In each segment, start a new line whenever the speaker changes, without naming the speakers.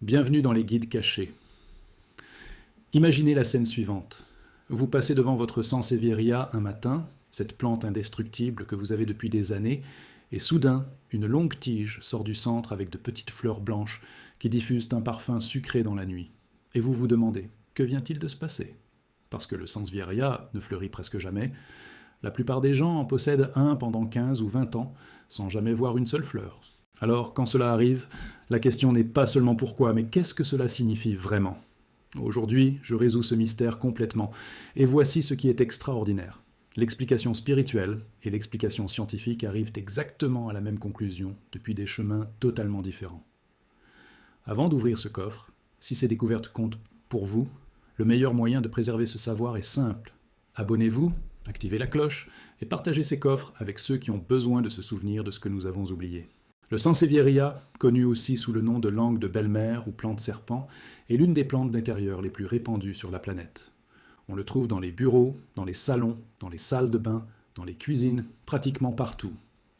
Bienvenue dans les guides cachés. Imaginez la scène suivante. Vous passez devant votre Sansevieria un matin, cette plante indestructible que vous avez depuis des années, et soudain, une longue tige sort du centre avec de petites fleurs blanches qui diffusent un parfum sucré dans la nuit. Et vous vous demandez, que vient-il de se passer? Parce que le Sansevieria ne fleurit presque jamais. La plupart des gens en possèdent un pendant 15 ou 20 ans, sans jamais voir une seule fleur. Alors, quand cela arrive, la question n'est pas seulement pourquoi, mais qu'est-ce que cela signifie vraiment? Aujourd'hui, je résous ce mystère complètement, et voici ce qui est extraordinaire. L'explication spirituelle et l'explication scientifique arrivent exactement à la même conclusion, depuis des chemins totalement différents. Avant d'ouvrir ce coffre, si ces découvertes comptent pour vous, le meilleur moyen de préserver ce savoir est simple. Abonnez-vous, activez la cloche, et partagez ces coffres avec ceux qui ont besoin de se souvenir de ce que nous avons oublié. Le Sansevieria, connu aussi sous le nom de langue de belle-mère ou plante serpent, est l'une des plantes d'intérieur les plus répandues sur la planète. On le trouve dans les bureaux, dans les salons, dans les salles de bain, dans les cuisines, pratiquement partout.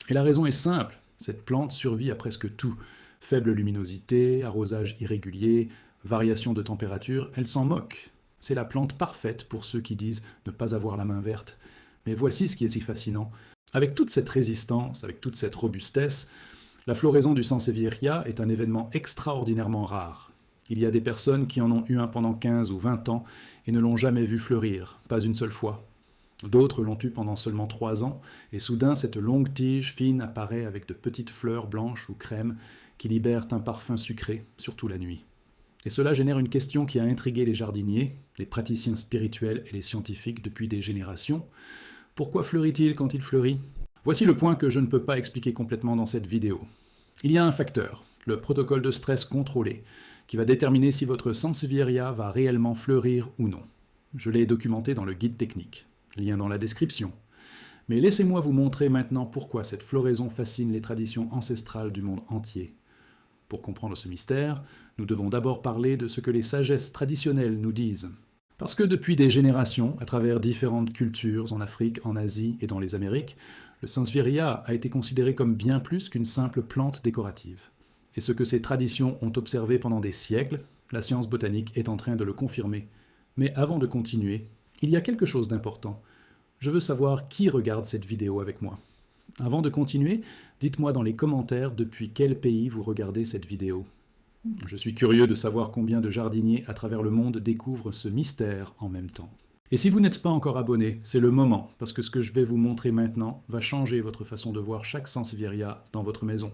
Et la raison est simple, cette plante survit à presque tout. Faible luminosité, arrosage irrégulier, variation de température, elle s'en moque. C'est la plante parfaite pour ceux qui disent ne pas avoir la main verte. Mais voici ce qui est si fascinant. Avec toute cette résistance, avec toute cette robustesse, la floraison du Sansevieria est un événement extraordinairement rare. Il y a des personnes qui en ont eu un pendant 15 ou 20 ans et ne l'ont jamais vu fleurir, pas une seule fois. D'autres l'ont eu pendant seulement 3 ans, et soudain cette longue tige fine apparaît avec de petites fleurs blanches ou crème qui libèrent un parfum sucré, surtout la nuit. Et cela génère une question qui a intrigué les jardiniers, les praticiens spirituels et les scientifiques depuis des générations. Pourquoi fleurit-il quand il fleurit? Voici le point que je ne peux pas expliquer complètement dans cette vidéo. Il y a un facteur, le protocole de stress contrôlé, qui va déterminer si votre Sansevieria va réellement fleurir ou non. Je l'ai documenté dans le guide technique, lien dans la description. Mais laissez-moi vous montrer maintenant pourquoi cette floraison fascine les traditions ancestrales du monde entier. Pour comprendre ce mystère, nous devons d'abord parler de ce que les sagesses traditionnelles nous disent. Parce que depuis des générations, à travers différentes cultures en Afrique, en Asie et dans les Amériques, le Sansevieria a été considéré comme bien plus qu'une simple plante décorative. Et ce que ces traditions ont observé pendant des siècles, la science botanique est en train de le confirmer. Mais avant de continuer, il y a quelque chose d'important. Je veux savoir qui regarde cette vidéo avec moi. Avant de continuer, dites-moi dans les commentaires depuis quel pays vous regardez cette vidéo. Je suis curieux de savoir combien de jardiniers à travers le monde découvrent ce mystère en même temps. Et si vous n'êtes pas encore abonné, c'est le moment, parce que ce que je vais vous montrer maintenant va changer votre façon de voir chaque Sansevieria dans votre maison.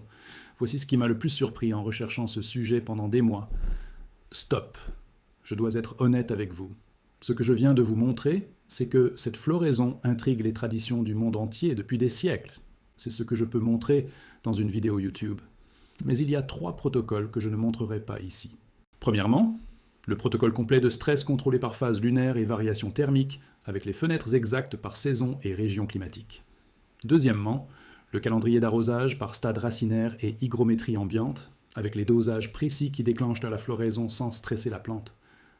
Voici ce qui m'a le plus surpris en recherchant ce sujet pendant des mois. Stop! Je dois être honnête avec vous. Ce que je viens de vous montrer, c'est que cette floraison intrigue les traditions du monde entier depuis des siècles. C'est ce que je peux montrer dans une vidéo YouTube. Mais il y a 3 protocoles que je ne montrerai pas ici. Premièrement, le protocole complet de stress contrôlé par phase lunaire et variation thermique, avec les fenêtres exactes par saison et région climatique. Deuxièmement, le calendrier d'arrosage par stade racinaire et hygrométrie ambiante, avec les dosages précis qui déclenchent la floraison sans stresser la plante.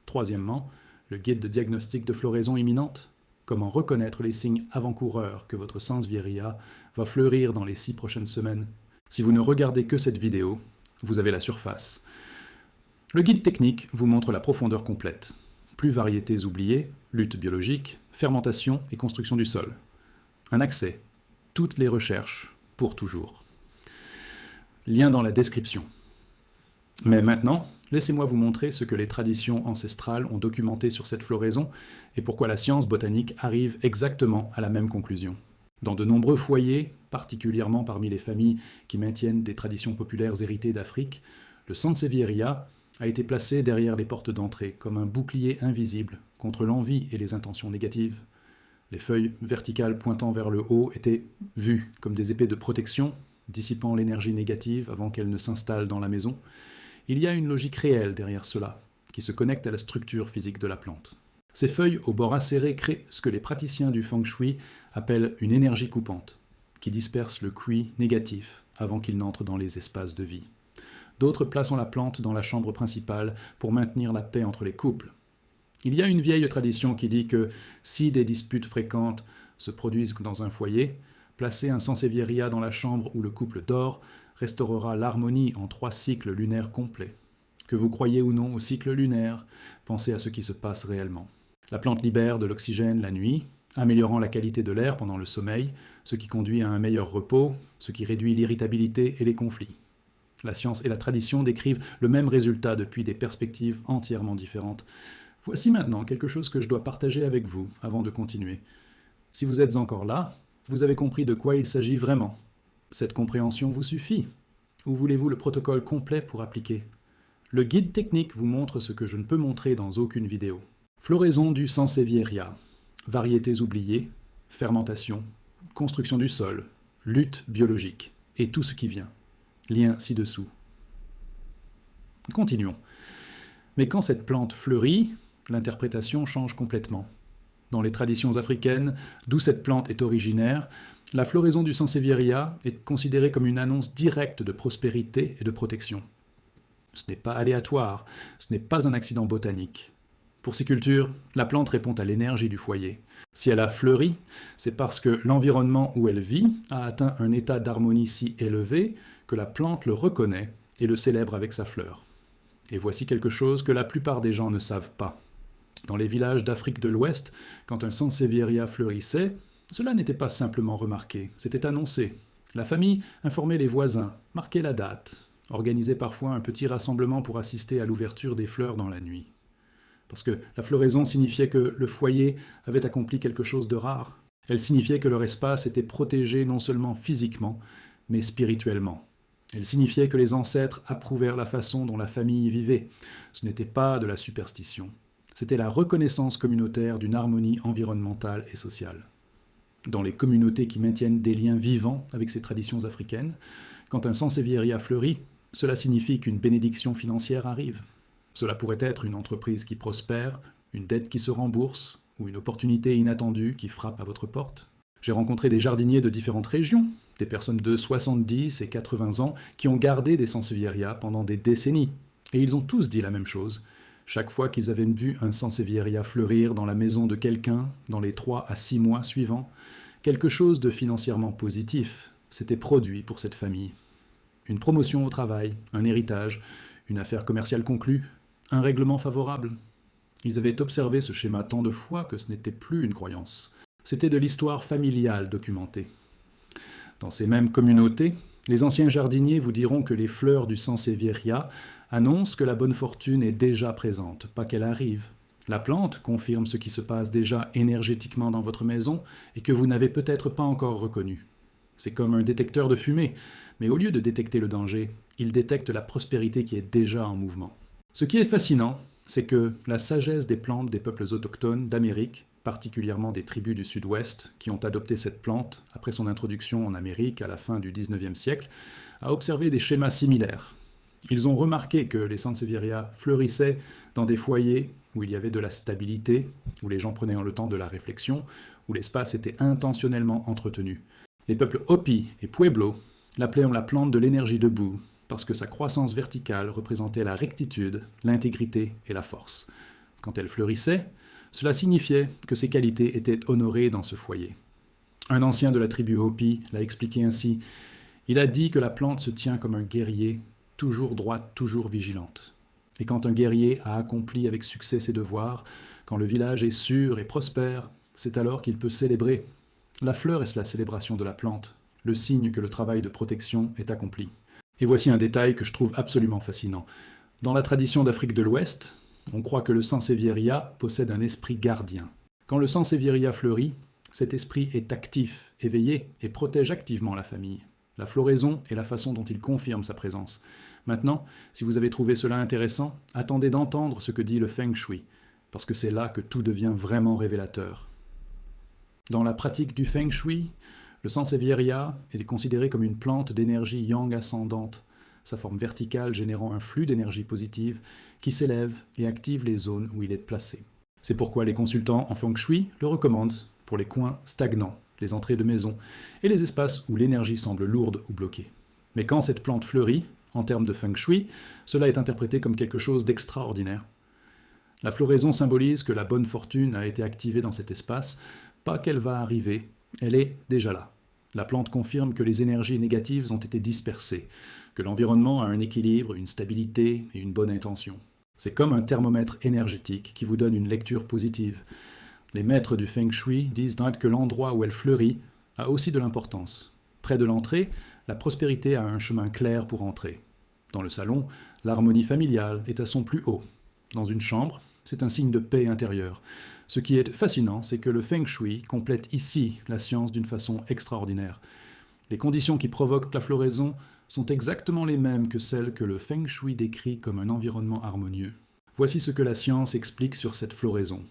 Troisièmement, le guide de diagnostic de floraison imminente, comment reconnaître les signes avant-coureurs que votre Sansevieria va fleurir dans les 6 prochaines semaines. Si vous ne regardez que cette vidéo, vous avez la surface. Le guide technique vous montre la profondeur complète. Plus variétés oubliées, lutte biologique, fermentation et construction du sol. Un accès. Toutes les recherches, pour toujours. Lien dans la description. Mais maintenant, laissez-moi vous montrer ce que les traditions ancestrales ont documenté sur cette floraison et pourquoi la science botanique arrive exactement à la même conclusion. Dans de nombreux foyers, particulièrement parmi les familles qui maintiennent des traditions populaires héritées d'Afrique, le Sansevieria a été placé derrière les portes d'entrée comme un bouclier invisible contre l'envie et les intentions négatives. Les feuilles verticales pointant vers le haut étaient vues comme des épées de protection, dissipant l'énergie négative avant qu'elle ne s'installe dans la maison. Il y a une logique réelle derrière cela, qui se connecte à la structure physique de la plante. Ces feuilles au bord acéré créent ce que les praticiens du feng shui appellent une énergie coupante, qui disperse le qi négatif avant qu'il n'entre dans les espaces de vie. D'autres placent la plante dans la chambre principale pour maintenir la paix entre les couples. Il y a une vieille tradition qui dit que si des disputes fréquentes se produisent dans un foyer, placer un Sansevieria dans la chambre où le couple dort restaurera l'harmonie en 3 cycles lunaires complets. Que vous croyez ou non au cycle lunaire, pensez à ce qui se passe réellement. La plante libère de l'oxygène la nuit, améliorant la qualité de l'air pendant le sommeil, ce qui conduit à un meilleur repos, ce qui réduit l'irritabilité et les conflits. La science et la tradition décrivent le même résultat depuis des perspectives entièrement différentes. Voici maintenant quelque chose que je dois partager avec vous avant de continuer. Si vous êtes encore là, vous avez compris de quoi il s'agit vraiment. Cette compréhension vous suffit? Ou voulez-vous le protocole complet pour appliquer? Le guide technique vous montre ce que je ne peux montrer dans aucune vidéo. Floraison du Sansevieria, variétés oubliées, fermentation, construction du sol, lutte biologique, et tout ce qui vient. Lien ci-dessous. Continuons. Mais quand cette plante fleurit, l'interprétation change complètement. Dans les traditions africaines, d'où cette plante est originaire, la floraison du Sansevieria est considérée comme une annonce directe de prospérité et de protection. Ce n'est pas aléatoire, ce n'est pas un accident botanique. Pour ces cultures, la plante répond à l'énergie du foyer. Si elle a fleuri, c'est parce que l'environnement où elle vit a atteint un état d'harmonie si élevé que la plante le reconnaît et le célèbre avec sa fleur. Et voici quelque chose que la plupart des gens ne savent pas. Dans les villages d'Afrique de l'Ouest, quand un Sansevieria fleurissait, cela n'était pas simplement remarqué, c'était annoncé. La famille informait les voisins, marquait la date, organisait parfois un petit rassemblement pour assister à l'ouverture des fleurs dans la nuit. Parce que la floraison signifiait que le foyer avait accompli quelque chose de rare. Elle signifiait que leur espace était protégé non seulement physiquement, mais spirituellement. Elle signifiait que les ancêtres approuvèrent la façon dont la famille vivait. Ce n'était pas de la superstition. C'était la reconnaissance communautaire d'une harmonie environnementale et sociale. Dans les communautés qui maintiennent des liens vivants avec ces traditions africaines, quand un Sansevieria fleurit, cela signifie qu'une bénédiction financière arrive. Cela pourrait être une entreprise qui prospère, une dette qui se rembourse, ou une opportunité inattendue qui frappe à votre porte. J'ai rencontré des jardiniers de différentes régions, des personnes de 70 et 80 ans qui ont gardé des Sansevieria pendant des décennies. Et ils ont tous dit la même chose. Chaque fois qu'ils avaient vu un Sansevieria fleurir dans la maison de quelqu'un, dans les 3 à 6 mois suivants, quelque chose de financièrement positif s'était produit pour cette famille. Une promotion au travail, un héritage, une affaire commerciale conclue, un règlement favorable. Ils avaient observé ce schéma tant de fois que ce n'était plus une croyance. C'était de l'histoire familiale documentée. Dans ces mêmes communautés, les anciens jardiniers vous diront que les fleurs du Sansevieria annoncent que la bonne fortune est déjà présente, pas qu'elle arrive. La plante confirme ce qui se passe déjà énergétiquement dans votre maison et que vous n'avez peut-être pas encore reconnu. C'est comme un détecteur de fumée, mais au lieu de détecter le danger, il détecte la prospérité qui est déjà en mouvement. Ce qui est fascinant, c'est que la sagesse des plantes des peuples autochtones d'Amérique, particulièrement des tribus du sud-ouest qui ont adopté cette plante après son introduction en Amérique à la fin du XIXe siècle, a observé des schémas similaires. Ils ont remarqué que les Sansevieria fleurissaient dans des foyers où il y avait de la stabilité, où les gens prenaient le temps de la réflexion, où l'espace était intentionnellement entretenu. Les peuples Hopi et Pueblo l'appelaient la plante de l'énergie debout, parce que sa croissance verticale représentait la rectitude, l'intégrité et la force. Quand elle fleurissait, cela signifiait que ses qualités étaient honorées dans ce foyer. Un ancien de la tribu Hopi l'a expliqué ainsi. Il a dit que la plante se tient comme un guerrier, toujours droite, toujours vigilante. Et quand un guerrier a accompli avec succès ses devoirs, quand le village est sûr et prospère, c'est alors qu'il peut célébrer. La fleur est la célébration de la plante, le signe que le travail de protection est accompli. Et voici un détail que je trouve absolument fascinant. Dans la tradition d'Afrique de l'Ouest, on croit que le Sansevieria possède un esprit gardien. Quand le Sansevieria fleurit, cet esprit est actif, éveillé et protège activement la famille. La floraison est la façon dont il confirme sa présence. Maintenant, si vous avez trouvé cela intéressant, attendez d'entendre ce que dit le Feng Shui, parce que c'est là que tout devient vraiment révélateur. Dans la pratique du Feng Shui, le Sansevieria est considéré comme une plante d'énergie yang ascendante, sa forme verticale générant un flux d'énergie positive qui s'élève et active les zones où il est placé. C'est pourquoi les consultants en Feng Shui le recommandent pour les coins stagnants, les entrées de maison et les espaces où l'énergie semble lourde ou bloquée. Mais quand cette plante fleurit, en termes de Feng Shui, cela est interprété comme quelque chose d'extraordinaire. La floraison symbolise que la bonne fortune a été activée dans cet espace, pas qu'elle va arriver, elle est déjà là. La plante confirme que les énergies négatives ont été dispersées, que l'environnement a un équilibre, une stabilité et une bonne intention. C'est comme un thermomètre énergétique qui vous donne une lecture positive. Les maîtres du Feng Shui disent que l'endroit où elle fleurit a aussi de l'importance. Près de l'entrée, la prospérité a un chemin clair pour entrer. Dans le salon, l'harmonie familiale est à son plus haut. Dans une chambre, c'est un signe de paix intérieure. Ce qui est fascinant, c'est que le Feng Shui complète ici la science d'une façon extraordinaire. Les conditions qui provoquent la floraison sont exactement les mêmes que celles que le Feng Shui décrit comme un environnement harmonieux. Voici ce que la science explique sur cette floraison.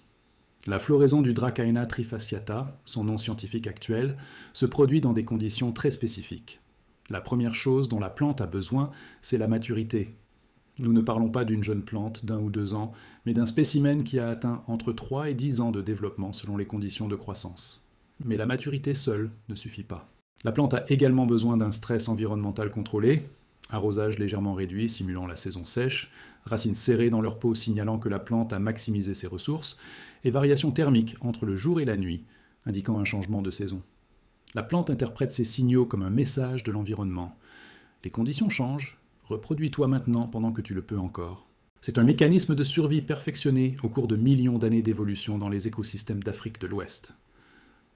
La floraison du Dracaena trifasciata, son nom scientifique actuel, se produit dans des conditions très spécifiques. La première chose dont la plante a besoin, c'est la maturité. Nous ne parlons pas d'une jeune plante d'1 ou 2 ans, mais d'un spécimen qui a atteint entre 3 et 10 ans de développement selon les conditions de croissance. Mais la maturité seule ne suffit pas. La plante a également besoin d'un stress environnemental contrôlé, arrosage légèrement réduit simulant la saison sèche, racines serrées dans leur peau signalant que la plante a maximisé ses ressources, et variation thermique entre le jour et la nuit, indiquant un changement de saison. La plante interprète ces signaux comme un message de l'environnement. Les conditions changent, reproduis-toi maintenant pendant que tu le peux encore. C'est un mécanisme de survie perfectionné au cours de millions d'années d'évolution dans les écosystèmes d'Afrique de l'Ouest.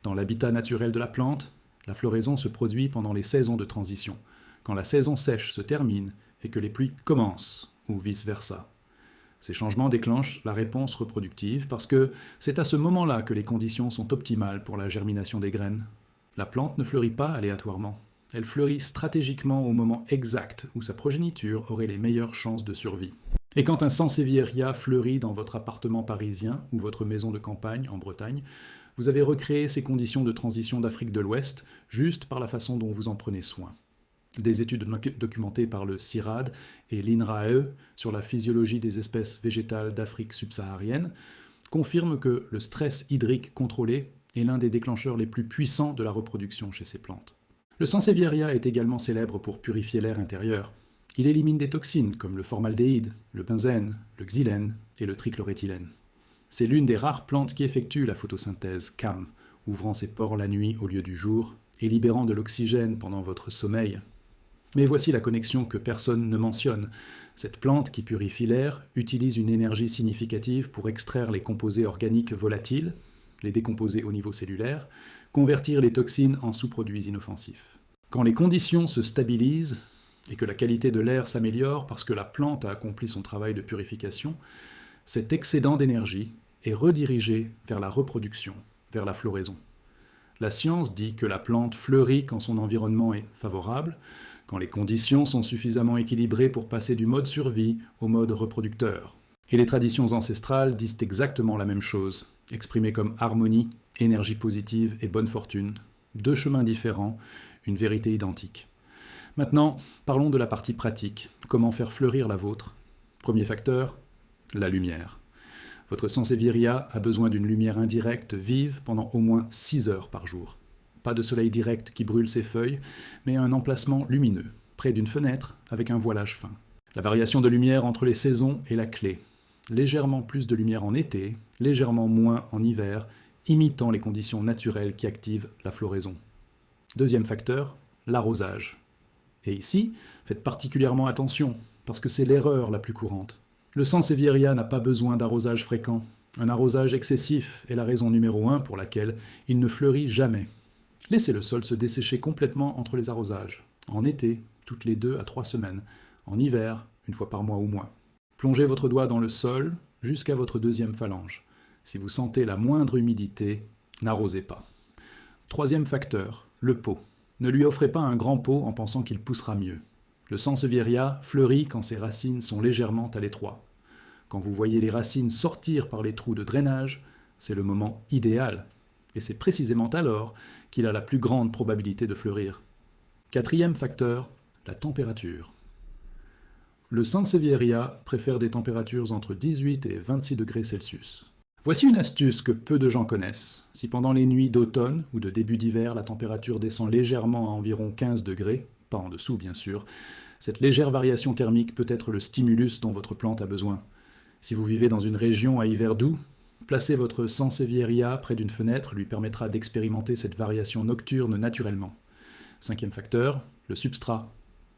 Dans l'habitat naturel de la plante, la floraison se produit pendant les saisons de transition, quand la saison sèche se termine et que les pluies commencent, ou vice-versa. Ces changements déclenchent la réponse reproductive parce que c'est à ce moment-là que les conditions sont optimales pour la germination des graines. La plante ne fleurit pas aléatoirement. Elle fleurit stratégiquement au moment exact où sa progéniture aurait les meilleures chances de survie. Et quand un Sansevieria fleurit dans votre appartement parisien ou votre maison de campagne en Bretagne, vous avez recréé ces conditions de transition d'Afrique de l'Ouest juste par la façon dont vous en prenez soin. Des études documentées par le CIRAD et l'INRAE sur la physiologie des espèces végétales d'Afrique subsaharienne confirment que le stress hydrique contrôlé est l'un des déclencheurs les plus puissants de la reproduction chez ces plantes. Le Sansevieria est également célèbre pour purifier l'air intérieur. Il élimine des toxines comme le formaldéhyde, le benzène, le xylène et le trichloréthylène. C'est l'une des rares plantes qui effectue la photosynthèse CAM, ouvrant ses pores la nuit au lieu du jour et libérant de l'oxygène pendant votre sommeil. Mais voici la connexion que personne ne mentionne. Cette plante qui purifie l'air utilise une énergie significative pour extraire les composés organiques volatiles, les décomposer au niveau cellulaire, convertir les toxines en sous-produits inoffensifs. Quand les conditions se stabilisent et que la qualité de l'air s'améliore parce que la plante a accompli son travail de purification, cet excédent d'énergie est redirigé vers la reproduction, vers la floraison. La science dit que la plante fleurit quand son environnement est favorable, quand les conditions sont suffisamment équilibrées pour passer du mode survie au mode reproducteur. Et les traditions ancestrales disent exactement la même chose, exprimées comme harmonie, énergie positive et bonne fortune. 2 chemins différents, une vérité identique. Maintenant, parlons de la partie pratique. Comment faire fleurir la vôtre? Premier facteur, la lumière. Votre Sansevieria a besoin d'une lumière indirecte vive pendant au moins 6 heures par jour. Pas de soleil direct qui brûle ses feuilles, mais un emplacement lumineux, près d'une fenêtre avec un voilage fin. La variation de lumière entre les saisons est la clé. Légèrement plus de lumière en été, légèrement moins en hiver, imitant les conditions naturelles qui activent la floraison. Deuxième facteur, l'arrosage. Et ici, faites particulièrement attention, parce que c'est l'erreur la plus courante. Le Sansevieria n'a pas besoin d'arrosage fréquent. Un arrosage excessif est la raison numéro 1 pour laquelle il ne fleurit jamais. Laissez le sol se dessécher complètement entre les arrosages. En été, toutes les 2 à 3 semaines. En hiver, 1 fois par mois ou moins. Plongez votre doigt dans le sol jusqu'à votre 2e phalange. Si vous sentez la moindre humidité, n'arrosez pas. Troisième facteur, le pot. Ne lui offrez pas un grand pot en pensant qu'il poussera mieux. Le Sansevieria fleurit quand ses racines sont légèrement à l'étroit. Quand vous voyez les racines sortir par les trous de drainage, c'est le moment idéal. Et c'est précisément alors qu'il a la plus grande probabilité de fleurir. Quatrième facteur, la température. Le Sansevieria préfère des températures entre 18 et 26 degrés Celsius. Voici une astuce que peu de gens connaissent. Si pendant les nuits d'automne ou de début d'hiver, la température descend légèrement à environ 15 degrés, pas en dessous bien sûr, cette légère variation thermique peut être le stimulus dont votre plante a besoin. Si vous vivez dans une région à hiver doux, placer votre Sansevieria près d'une fenêtre lui permettra d'expérimenter cette variation nocturne naturellement. Cinquième facteur, le substrat.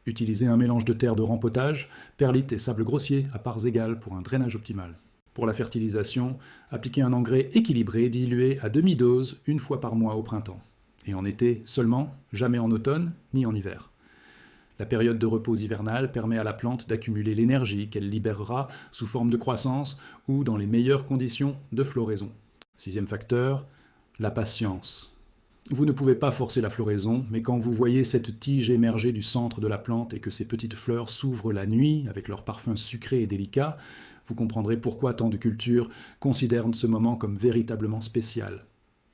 Utilisez un mélange de terre de rempotage, perlite et sable grossier à parts égales pour un drainage optimal. Pour la fertilisation, appliquez un engrais équilibré dilué à demi-dose une fois par mois au printemps. Et en été seulement, jamais en automne ni en hiver. La période de repos hivernale permet à la plante d'accumuler l'énergie qu'elle libérera sous forme de croissance ou dans les meilleures conditions de floraison. 6e facteur, la patience. Vous ne pouvez pas forcer la floraison, mais quand vous voyez cette tige émerger du centre de la plante et que ces petites fleurs s'ouvrent la nuit avec leur parfum sucré et délicat, vous comprendrez pourquoi tant de cultures considèrent ce moment comme véritablement spécial.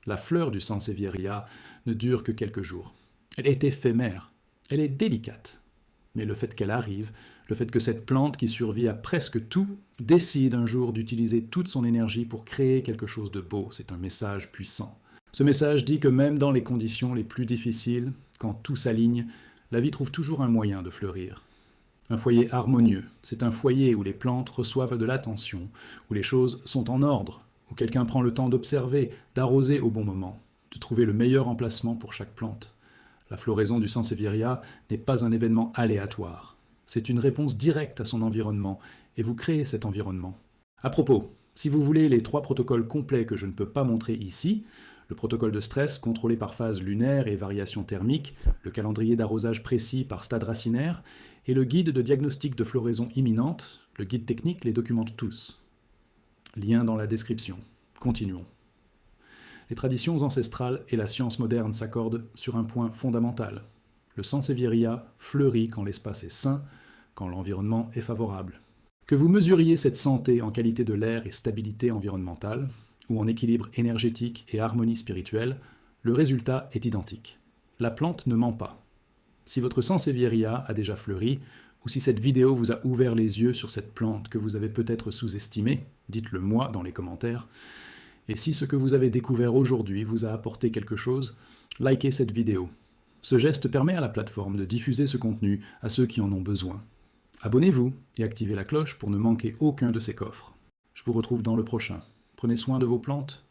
La fleur du Sansevieria ne dure que quelques jours. Elle est éphémère, elle est délicate. Mais le fait qu'elle arrive, le fait que cette plante qui survit à presque tout, décide un jour d'utiliser toute son énergie pour créer quelque chose de beau, c'est un message puissant. Ce message dit que même dans les conditions les plus difficiles, quand tout s'aligne, la vie trouve toujours un moyen de fleurir. Un foyer harmonieux, c'est un foyer où les plantes reçoivent de l'attention, où les choses sont en ordre, où quelqu'un prend le temps d'observer, d'arroser au bon moment, de trouver le meilleur emplacement pour chaque plante. La floraison du Sansevieria n'est pas un événement aléatoire. C'est une réponse directe à son environnement, et vous créez cet environnement. À propos, si vous voulez les 3 protocoles complets que je ne peux pas montrer ici, le protocole de stress contrôlé par phase lunaire et variation thermique, le calendrier d'arrosage précis par stade racinaire, et le guide de diagnostic de floraison imminente, le guide technique les documente tous. Lien dans la description. Continuons. Les traditions ancestrales et la science moderne s'accordent sur un point fondamental. Le Sansevieria fleurit quand l'espace est sain, quand l'environnement est favorable. Que vous mesuriez cette santé en qualité de l'air et stabilité environnementale, ou en équilibre énergétique et harmonie spirituelle, le résultat est identique. La plante ne ment pas. Si votre Sansevieria a déjà fleuri, ou si cette vidéo vous a ouvert les yeux sur cette plante que vous avez peut-être sous-estimée, dites-le moi dans les commentaires. Et si ce que vous avez découvert aujourd'hui vous a apporté quelque chose, likez cette vidéo. Ce geste permet à la plateforme de diffuser ce contenu à ceux qui en ont besoin. Abonnez-vous et activez la cloche pour ne manquer aucun de ces coffres. Je vous retrouve dans le prochain. Prenez soin de vos plantes